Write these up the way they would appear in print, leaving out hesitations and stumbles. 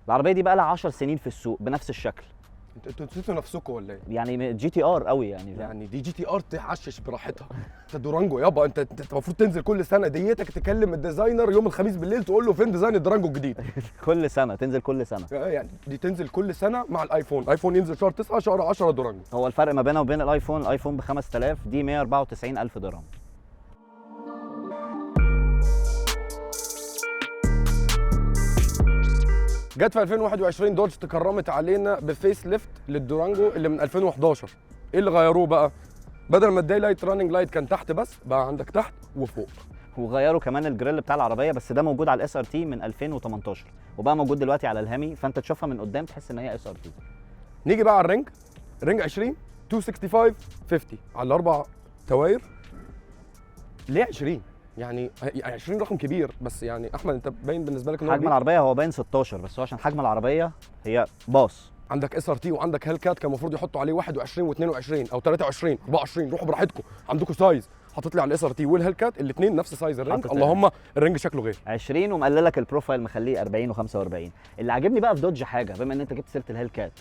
العربيه دي بقى لها 10 سنين في السوق بنفس الشكل. انتوا نسيتوا نفسكم ولا ايه؟ يعني جي تي ار قوي يعني دي جي تي ار تعشش براحتها. انت دورانجو يابا، انت المفروض تنزل كل سنه ديتك تكلم الديزاينر يوم الخميس بالليل تقول له فين ديزاين الدورانجو الجديد. كل سنه تنزل كل سنه. يعني دي تنزل كل سنه مع الايفون. ايفون ينزل شهر 9 شهر 10 دورانجو. هو الفرق ما بينها وبين الايفون ب 5000، دي 194,000 درهم. جت في 2021 دوج تكرمت علينا بفيس ليفت للدورانجو اللي من 2011. ايه اللي غيروه بقى؟ بدل ما الداي لايت راننج لايت كان تحت بس، بقى عندك تحت وفوق. وغيروا كمان الجريل بتاع العربيه، بس ده موجود على الاس ار تي من 2018 وبقى موجود دلوقتي على الهامي، فانت تشوفها من قدام تحس ان هي اس ار تي. نيجي بقى على الرينج 20 265 50 على الاربع تواير. ليه 20؟ يعني 20 رقم كبير، بس يعني احمد انت باين بالنسبه لك ان حجم العربيه هو باين 16، بس هو عشان حجم العربيه هي باص. عندك اس ار تي وعندك هيل كات كان المفروض يحطوا عليه 21 و22 او 23 24، روحوا براحتكم عندكم سايز. حطيت لي على الاس ار تي والهيل كات الاثنين نفس سايز الرينج، اللهم الرينج شكله غير 20 ومقلل لك البروفايل مخليه 40 و45. اللي عاجبني بقى في دوج حاجه، بما ان انت جبت سيره الهيل كات،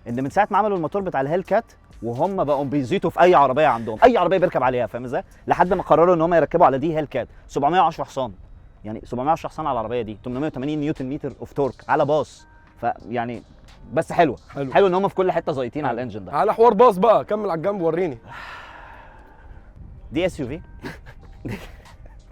ان من ساعه ما عملوا الموتور بتاع الهيل كات وهم بقوا بيزيتوا في اي عربيه عندهم، اي عربيه بيركب عليها، فاهم ازاي؟ لحد ما قرروا ان هم يركبوا على دي هيل كات 710 حصان. يعني 710 حصان على العربيه دي، 880 نيوتن متر اوف تورك على باص. فيعني بس حلو ان هم في كل حته زايطين على الانجن ده. على حوار باص بقى، كمل على الجنب وريني. دي اس يو في.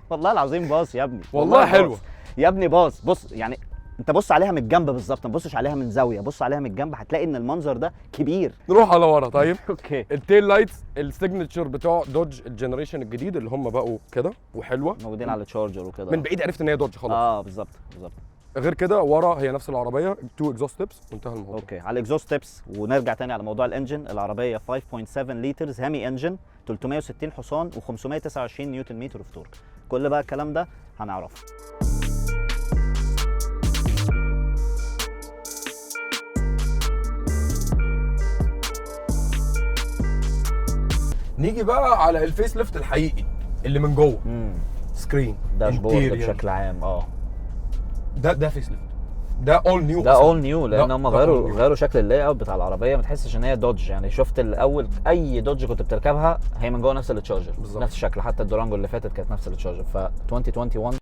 والله العظيم باص يا ابني، والله حلوه يا ابني باص. بص يعني انت بص عليها من الجنب بالظبط، ما تبصش عليها من زاويه، بص عليها من الجنب هتلاقي ان المنظر ده كبير. نروح على ورا طيب. اوكي. التيل لايتس السيجنتشر بتوع دوج الجنريشن الجديد اللي هم بقوا كده وحلوه، موجودين على التشارجر وكده. من بعيد عرفت ان هي دوج خلاص. بالظبط. غير كده ورا هي نفس العربيه 2 اكزوست تيبس وانتهى الموضوع. اوكي، على الاكزوست تيبس ونرجع تاني على موضوع الانجن. العربيه 5.7 لترز هامي انجن، 360 حصان و529 نيوتن متر اوف تورك. كل بقى الكلام ده هنعرفه. نيجي بقى على الفيس ليفت الحقيقي اللي من جوه. سكرين داشبورد بشكل عام. ده فيس ليفت، ده اول نيو. ده اول نيو لان هم غيروا شكل اللاي اوت بتاع العربيه، ما تحسش ان هي دوج. يعني شفت الاول اي دوج كنت بتركبها هي من جوه نفس التشارجر، نفس الشكل. حتى الدورانجو اللي فاتت كانت نفس التشارجر. ف 2021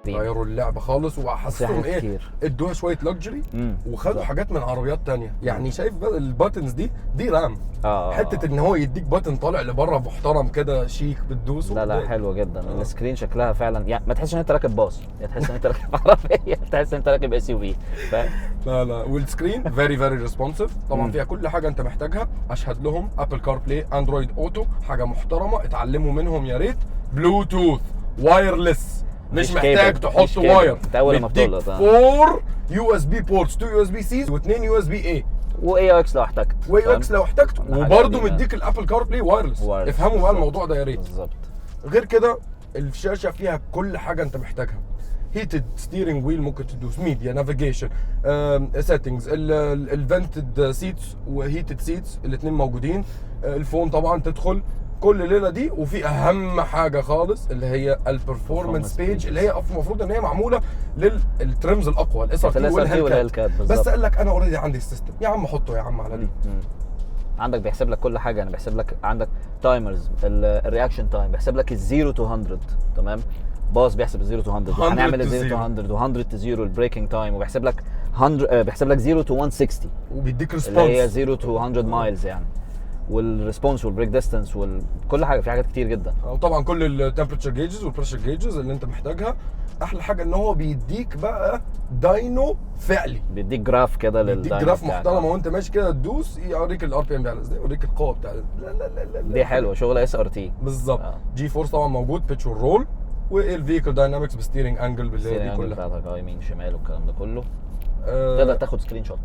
غيروا اللعبه خالص وحسيتهم ايه، ادوها شويه لكجري وخدوا حاجات من عربيات تانية. يعني شايف بقى الباتنز دي رام. حته ان هو يديك باتن طالع لبره محترم كده شيك بتدوسه. لا حلوه جدا. السكرين شكلها فعلا يعني ما تحسش ان انت راكب باص، يعني تحس ان انت راكب عربيه، تحس ان انت راكب اس يو في. لا والسكرين فيري ريسبونسيف طبعا. فيها كل حاجه انت محتاجها. اشهد لهم ابل كار بلاي، اندرويد اوتو، حاجه محترمه اتعلموا منهم يا ريت. بلوتوث وايرلس، مش محتاج تحط واير. انت اول ما بتقلط 4 يو اس بي بورتس، 2 يو اس بي سيز و2 يو اس بي اي، واي او اكس لو احتجت، وبرده مديك الابل كار بلاي وايرلس. افهموا بقى الموضوع ده يا ريت. بالظبط. غير كده الشاشه فيها كل حاجه انت محتاجها. هيتد ستيرنج ويل، ممكن تدوس ميديا، نافيجيشن، سيتنجز، الفنتد سيتس وهيتد سيتس الاثنين موجودين. الفون طبعا تدخل كل ليله دي. وفي اهم حاجه خالص اللي هي البرفورمانس بيج، اللي هي المفروض ان هي معموله للترمز الاقوى، الاس ار تي والهيل كات. بس قال لك انا اوريدي عندي السيستم يا عم، حطه يا عم على دي. عندك بيحسب لك كل حاجه. انا بيحسب لك عندك تايمرز، الرياكشن تايم، بيحسب لك الزيرو تو 100. تمام. باص بيحسب الزيرو تو 100، هنعمل الزيرو تو 100 و100 تو 0 البريكنج تايم، وبيحسب لك 100 بيحسب لك 0 تو 160 وبيديك ريسبونس اللي هي 0 تو 100 مايلز يعني. والريسبونس والبريك ديستانس وكل حاجه، في حاجات كتير جدا. وطبعا كل التمبريتشر جيجز والبريشر جيجز اللي انت محتاجها. احلى حاجه ان هو بيديك بقى داينو فعلي، بيديك جراف كده بيديك جراف محترم وانت ماشي كده تدوس يوريك الار بي ام بتاعك ازاي، يوريك القوه بتاعتك. لا دي حلوه، شغل اس ار تي بالظبط. جي فورس طبعا موجود، بيتش والرول، والفيكل داينامكس بستيرنج انجل باللي دي كلها بتاعتك يمين شمال والكلام ده كله. تقدر تاخد سكرين شوت،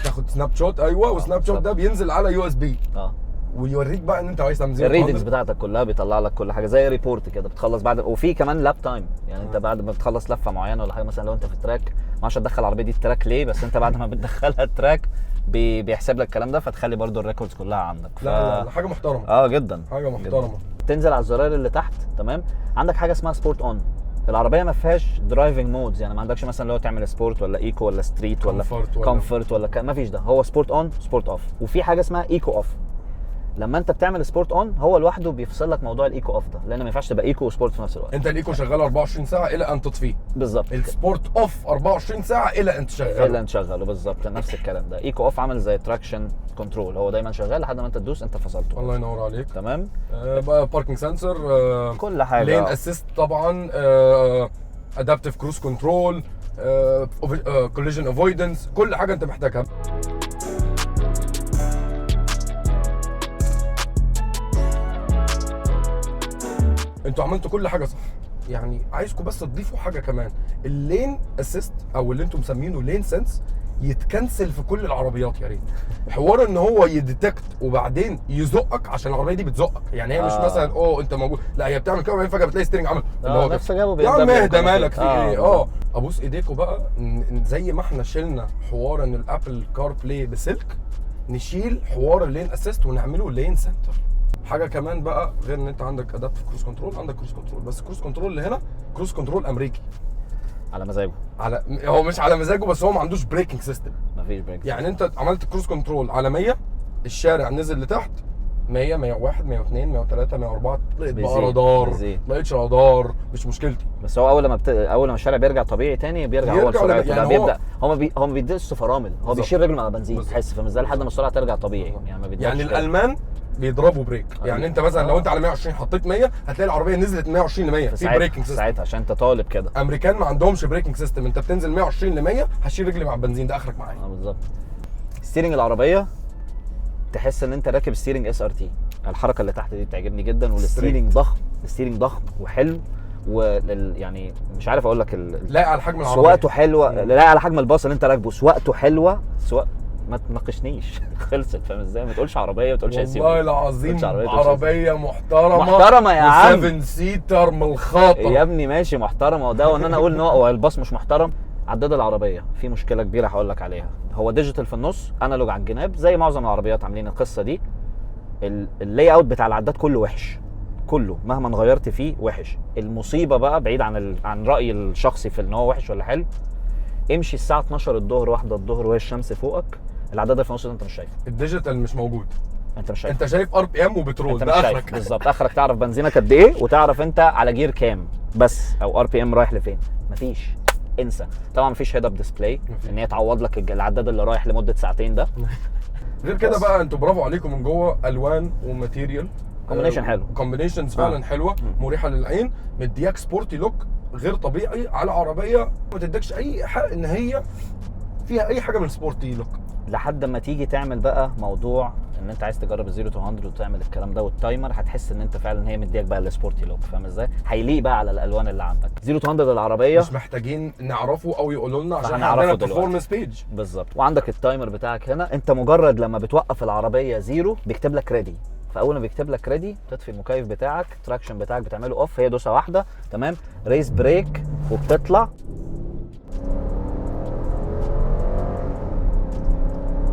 تاخد سناب شوت. ايوه وسناب شوت ده بينزل على يو اس بي ويوريك بقى ان انت عايز تعمل الريدنجز بتاعتك كلها، بيطلع لك كل حاجه زي ريبورت كده. بتخلص بعد، وفي كمان لاب تايم. يعني انت بعد ما بتخلص لفه معينه ولا حاجه، مثلا لو انت في التراك، ما اعرفش تدخل العربيه دي التراك ليه، بس انت بعد ما بتدخلها التراك بيحسب لك الكلام ده، فتخلي برده الريكوردز كلها عندك. لا حاجه محترمه. جدا حاجه محترمه. تنزل على الزرار اللي تحت. تمام. عندك حاجه اسمها سبورت اون. العربيه ما فيهاش درايفنج مودز، يعني ما عندكش مثلا لو تعمل سبورت ولا ايكو ولا ستريت ولا كومفورت ولا ما فيش ده. هو سبورت اون سبورت اوف، وفي حاجه اسمها ايكو اوف. لما انت بتعمل سبورت اون هو لوحده بيفصل لك موضوع الايكو اوف ده، لان ما ينفعش تبقى ايكو وسبورت في نفس الوقت. انت الايكو شغال 24 ساعه الى ان تطفيه بالظبط. السبورت اوف 24 ساعه الى ان تشغله. الى ان تشغله بالظبط، نفس الكلام ده. ايكو اوف عامل زي تراكشن كنترول، هو دايما شغال لحد ما انت تدوس انت فصلته. الله ينور عليك. تمام. بقى باركينج سنسور، كل حاجه، لين اسيست طبعا، ادابتيف كروز كنترول، كوليجن افويدنس، كل حاجه انت محتاجها. انتوا عملتوا كل حاجه صح، يعني عايزكم بس تضيفوا حاجه كمان. اللين اسيست او اللي انتم مسمينه لين سنس يتكنسل في كل العربيات يا ريت. حوار ان هو يديتكت وبعدين يزقك، عشان العربيه دي بزقك، يعني هي مش مثلا انت موجود، لا هي بتعمل كده وبعدين فجاه بتلاقي ستيرنج عمل اللي هو نفس جابه يا عم اهدى مالك في ايه. ابوس ايديكم بقى، زي ما احنا شلنا حوار ان الابل كار بلاي بسلك، نشيل حوار اللين اسيست ونعمله لين سنتر. حاجه كمان بقى، غير ان انت عندك ادابتيف كروز كنترول، عندك كروز كنترول، بس الكروز كنترول اللي هنا كروز كنترول امريكي على مزاجه. هو مش على مزاجه، بس هو ما عندوش بريكنج سيستم. مفيش بريك. يعني انت عملت كروز كنترول على 100، الشارع نزل لتحت 100 101 102 103 104، لقيت بقى رادار، لقيتش رادار، مش مشكلتي. بس هو اول ما الشارع بيرجع طبيعي تاني بيرجع هو لسرعته، يعني بيبدا هو ما بيديش فرامل، هو بيشيل رجله مع بنزين تحس، فاهم ازاي، لحد ما السرعه ترجع طبيعي. يعني ما بيديش. يعني الالمان بيضربوا بريك. يعني انت مثلا لو انت على 120 حطيت 100 هتلاقي العربيه نزلت 120 ل 100 في بريكنج سيستم ساعتها، عشان انت طالب كده. امريكان ما عندهمش بريكنج سيستم، انت بتنزل 120 ل 100 هشيل رجلي مع البنزين، ده اخرك معايا. بالظبط. ستيرنج العربيه تحس ان انت راكب ستيرنج اس ار تي. الحركه اللي تحت دي بتعجبني جدا، والستيرنج ضخم، الستيرنج ضخم وحلو، يعني مش عارف اقول لك لاقي على حجم العربيه، سواقته حلوه، لاقي على حجم الباص اللي انت راكبه، سواقته حلوه، ما تناقشنيش. خلصت، فاهم ازاي، ما تقولش عربيه، ما تقولش اسيوي. والله العظيم عربيه محترمه يا عم، 7 سيتر من الخاطر يا ابني. ماشي محترمه، وده وان انا اقول ان هو الباص مش محترم. عداد العربيه في مشكله كبيره هقول لك عليها. هو ديجيتال في النص، انالوج على الجناب، زي معظم العربيات عاملين القصه دي. اللاي اوت بتاع العداد كله وحش، كله مهما غيرت فيه وحش. المصيبه بقى، بعيد عن رايي الشخصي في ان هو وحش ولا حلو، امشي الساعه 12 الظهر 1 الظهر وهي الشمس فوقك، العداد اللي في النص ده انت مش شايفه. الديجيتال مش موجود، انت مش شايف. انت شايف ار بي ام وبترول، ده اخرك. بالظبط، اخرك تعرف بنزينك قد ايه، وتعرف انت على جير كام بس، او ار بي ام رايح لفين. مفيش، انسى. طبعا مفيش هيد اب ديسبلاي ان هي تعوض لك العداد اللي رايح لمده ساعتين ده. غير كده بقى انتوا برافو عليكم من جوه، الوان وماتيريال كومبينيشن حلو، كومبينيشنز فعلا حلوه، مريحه للعين، مدياك سبورتي لوك غير طبيعي على عربيه ما تدكش اي حق ان هي فيها اي حاجه من السبورتي لوك. لحد ما تيجي تعمل بقى موضوع ان انت عايز تجرب الزيرو تو 100 وتعمل الكلام ده والتايمر، هتحس ان انت فعلا هي مدياك بقى السبورتي لوك، فاهم ازاي، هيليق بقى على الالوان اللي عندك. زيرو تو 100 العربيه مش محتاجين نعرفه او يقولوا لنا، عشان عندنا البرفورمانس بيج. بالظبط. وعندك التايمر بتاعك هنا، انت مجرد لما بتوقف العربيه زيرو بيكتب لك ريدي، فاول ما بيكتب لك ريدي تطفي المكيف بتاعك، التراكشن بتاعك بتعمله اوف، هي دوسه واحده تمام، ريس بريك وبتطلع.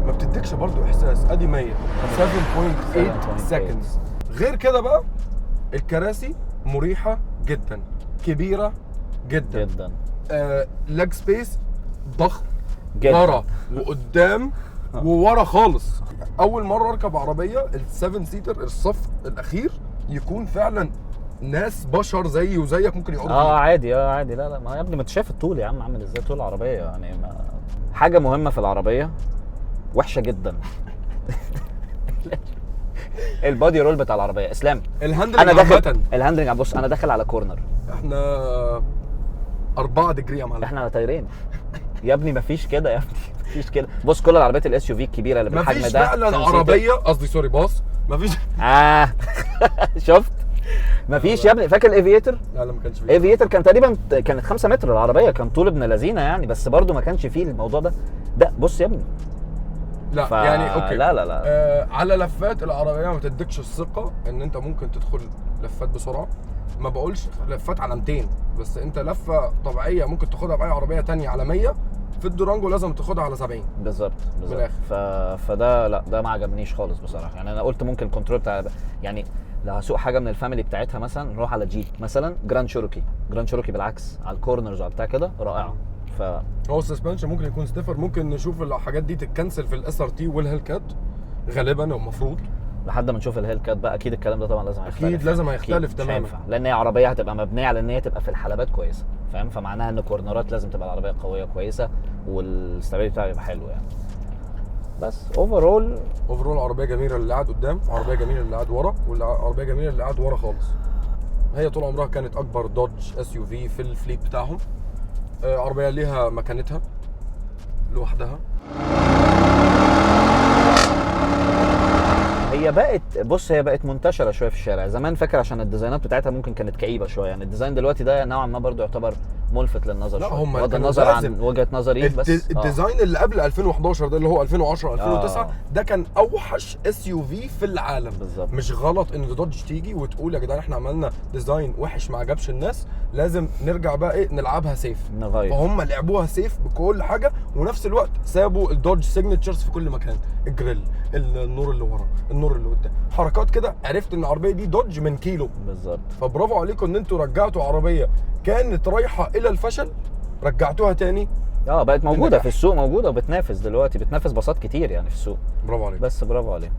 ما بتديكش برضو احساس. ادي 100 7.8 سكندز. غير كده بقى الكراسي مريحه جدا، كبيره جدا لاج سبيس ضخم جدا، ورا وقدام وورا خالص. اول مره اركب عربيه ال7 سيتر الصف الاخير يكون فعلا ناس بشر زيي وزيك ممكن يقعدوا عادي. عادي. لا ما يا ابني، ما انت شايف الطول يا عم عامل ازاي، طول العربيه يعني. حاجه مهمه في العربيه وحشه جدا. البادي رول بتاع العربيه. اسلام، الهاندلنج انا داخل الهاندلنج، بص انا داخل على كورنر، احنا 4 دجري يا معلم، احنا طايرين يا ابني. مفيش كده يا ابني، مفيش كده. بص كل العربيات الاس يو في الكبيره اللي بالحجم ده مفيش فعلا عربيه، قصدي سوري باص، مفيش. شفت، مفيش يا ابني. فاكر الافيتر؟ لا ما كانش فيه. الافيتر كان تقريبا كانت 5 متر العربيه، كان طول ابن لذينه يعني، بس برضو ما كانش فيه الموضوع ده. بص يا ابني، لا يعني اوكي، لا على لفات العربيه ما تديكش الثقه ان انت ممكن تدخل لفات بسرعه. ما بقولش لفات على 200، بس انت لفه طبيعيه ممكن تاخدها باي عربيه تانية على 100، في الدورانجو لازم تاخدها على 70 بالظبط. فده لا، ده ما عجبنيش خالص بصراحه. يعني انا قلت ممكن الكنترول بتاع يعني لو هسوق حاجه من الفاميلي بتاعتها مثلا نروح على جيب مثلا جراند شيروكي. جراند شيروكي بالعكس على الكورنرز وبتاع كده رائعه. ف هو السسبنشن ممكن يكون ستيفر، ممكن نشوف الحاجات دي تتكنسل في الاس ار تي والهيل كات غالبا او المفروض لحد ما نشوف الهيل كات بقى اكيد الكلام ده طبعا لازم هيختلف. اكيد لازم هيختلف أكيد مش تماما. هينفع، لان هي عربيه هتبقى مبنيه على ان هي تبقى في الحلبات كويسه فاهم، فمعناها ان كورنرات لازم تبقى العربيه قويه كويسه والستابيليتي بتاعها يبقى حلو يعني. بس اوفرول عربيه جميله اللي قاعد قدام، عربيه جميله اللي قاعد ورا، والعربيه جميله اللي قاعد ورا خالص. هي طول عمرها كانت اكبر دوج اس يو في في الفليت بتاعهم. عربيه ليها مكانتها لوحدها. هي بقت منتشره شويه في الشارع. زمان فاكر عشان الديزاينات بتاعتها ممكن كانت كئيبه شويه يعني. الديزاين دلوقتي ده نوعا ما برضو يعتبر ملفت للنظر لا شويه هم بغض كانوا النظر عن لازم. وجهه نظري بس الديزاين اللي قبل 2011 ده اللي هو 2010 2009 آه. ده كان اوحش اس يو في في العالم. بالظبط. مش غلط ان دوج تيجي وتقول يا جدعان احنا عملنا ديزاين وحش ما عجبش الناس، لازم نرجع بقى ايه نلعبها سيف. نغير. فهم لعبوها سيف بكل حاجه، ونفس الوقت سابوا الدوج سيجنتشرز في كل مكان، الجريل، النور اللي ورا، النور اللي قدام، حركات كده. عرفت ان العربيه دي دوج من كيلو. بالظبط. فبرافو عليكم ان انتوا رجعتوا عربيه كانت رايحه الى الفشل رجعتوها تاني. بقت موجوده النجاح. في السوق، موجوده وبتنافس دلوقتي، بتنافس باصات كتير يعني في السوق. برافو عليك. بس برافو عليه.